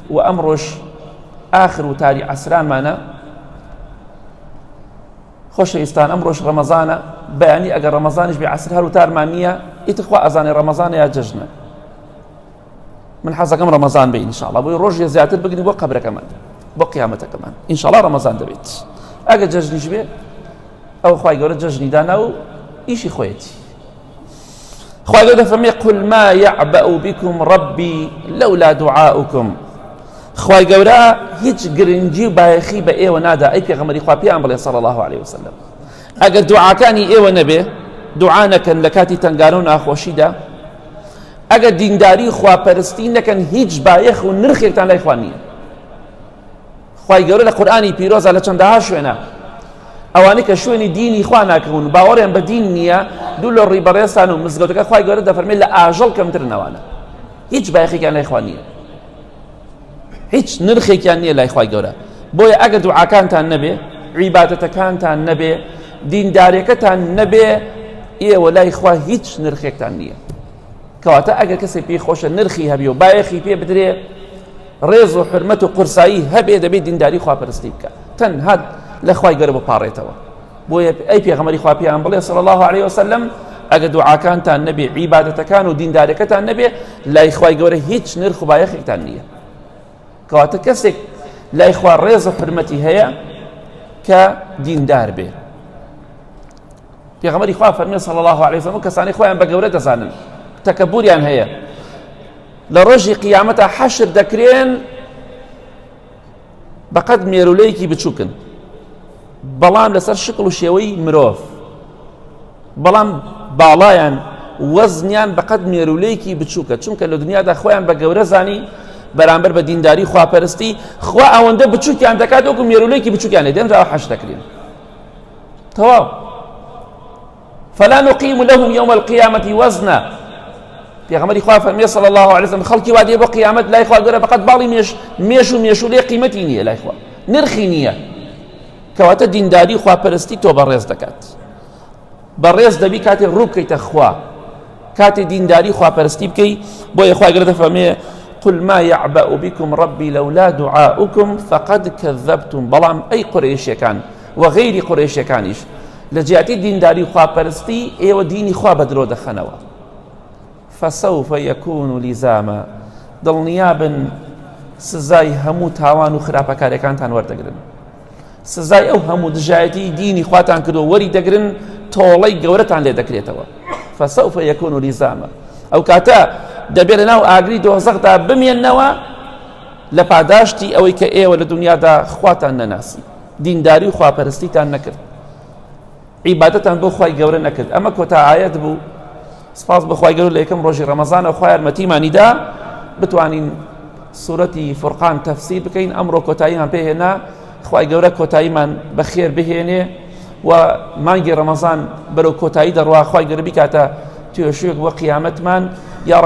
وأمرش آخر وتاري عسران معنا خوش يستان أمرش رمضان بياني أجر رمضانش بعسرها وتار مانية يتخوى أذان رمضان يا ججنا من حظك أم رمضان بين إن شاء الله ويروج زيادة بقني وقبر كمان بقيامته كمان إن شاء الله رمضان دبيت أجر ججني جبه أو خواي يقول ججني دانا إيشي خويتي خواي يقول فمي قل ما يعبأ بكم ربي لولا دعاؤكم خواي گەورە هیچ گرنگی و بایەخی بە ئێوە نادا ئەی پێغەمبەری خوا پێیان بڵێ صلی الله عليه وسلم ئەگەر دوعاکانی ئێوە نەبێ دوعا نەکەن لە کاتی تەنگانە و ناخۆشیدا ئەگەر دینداری خواپەرستی نەکەن هیچ بایەخ و نرخێکتان لای خوا نییە خواي گەورە لە قورئانی پیرۆزە لە چەندەها شوێنە ئەوانەی کە شوێنی دینی خوا ناکەون باوەڕیان بە دین نییە دوو لە ڕیبەڕێستان و مزگەوتەکە خواي گەورە دەفەرمێت لە ئاژەڵ کەمترن ئەوانە هیچ بایەخێکیان لای خوا نییە هیچ نرخێکیان نییە لای خوای گەورە بۆیە ئەگەر دوعاکانتان نەبێ عیبادەتەکانتان نەبێ دینداریەکەتان نەبێ ئێوە لای خوا هیچ نرخێکتان نییە کەواتە ئەگەر کەسێک پێی خۆشە نرخی هەبێ و بایەخی پێ بدرێ ڕێز و حرمەت و قورسایی هەبێ دەبێت دینداری خواپەرستی بکە تەنها لە خوای گەورە بپاڕێتەوە بۆیە ئەی پێغەمبەری خوا پێیان بڵێ صلی الله عليه وسلم ئەگەر دوعاکانتان نەبێ عیبادەتەکان و دینداریەکەتان نەبێ لای خوای گەورە هیچ نرخ و بایەخێکتان نییە کەواتە کەسێک لای خوا ڕێز و حرمەتی هەیە کە دیندار بێ پێغەمبەری خوا فەرمێ صلی الله عليه وسلم کەسانی خۆیان بە گەورە دەزانن تەکەبوریان هەیە لە ڕۆژی قیامەتە حەشر دەکرێن بەقەد مێرولەیەکی بچووکن بەڵام لەسەر شکڵ و شێوەی مرۆڤ بەڵام باڵایان وەزنیان بەقەد مێرولەیەکی بچووکە چونکە لە دنیادا خۆیان بە گەورە زانی بەرامبەر بە دینداری خواپەرستی خوا ئەوەندە بچووکیان دەکات وەکو مێرولەیەکی بچووکیان لێ دێنراوە حەش دەکرێن تەواو فلا نقيم لهم يوم القيامة وزنا پێغەمبەری خوا فەرمێ صلی الله عليه وسلم خەڵکی وا دێ بۆ قیامەت لای خوا گەورە فقط باڵی مێشولێ قیمەتی نییە لای خوا نرخی نییە کەواتە دینداری خواپەرستی تۆ بەڕێز دەکات بەڕێز دەبی کاتێ ڕوو بکەیتە خوا کاتێ دینداری خواپەرستی بکەی بۆیە خوا گەورە دەفەرمێ قل ما يعبأ بكم ربي لولا دعاؤكم فقد كذبتم بلام أي قريشي كان وغير قريشي كانش لجاتي دين داري خواه پرستی ايو ديني خواه بدرو دخنوا فسوف يكون لزاما دل نيابن سزاي همو تاوان و خرابا كاري كانتان وردگرن سزاي او همو دجاتي ديني خواتان كدو وري دگرن طولي قورتان لي دكريتوا فسوف يكون لزاما او كاتا دەبێت لە ناو ئاگری دۆزەخدا بمێننەوە لە پاداشتی ئەوەی کە ئێوە لە دنیادا خواتان نەناسی دینداری و خواپەرستیتان نەکرد عیبادەتان بۆ خوای گەورە نەکرد ئەمە کۆتاییەت بوو سپاس بە خوای گەورە لە یەکەم ڕۆژی ڕەمەزانە خوای یارمەتیمانیدا بتوانین سوورەتی فورقان تەفسیر بکەین ئەمڕۆ کۆتاییمان پێهێنا خوای گەورە کۆتاییمان بەخێر بهێنێ و مانگی ڕەمەزان بەرەو کۆتایی دەڕوا خوای گەورە بیکاتە توێژوویەک بۆ قیامەتمان یا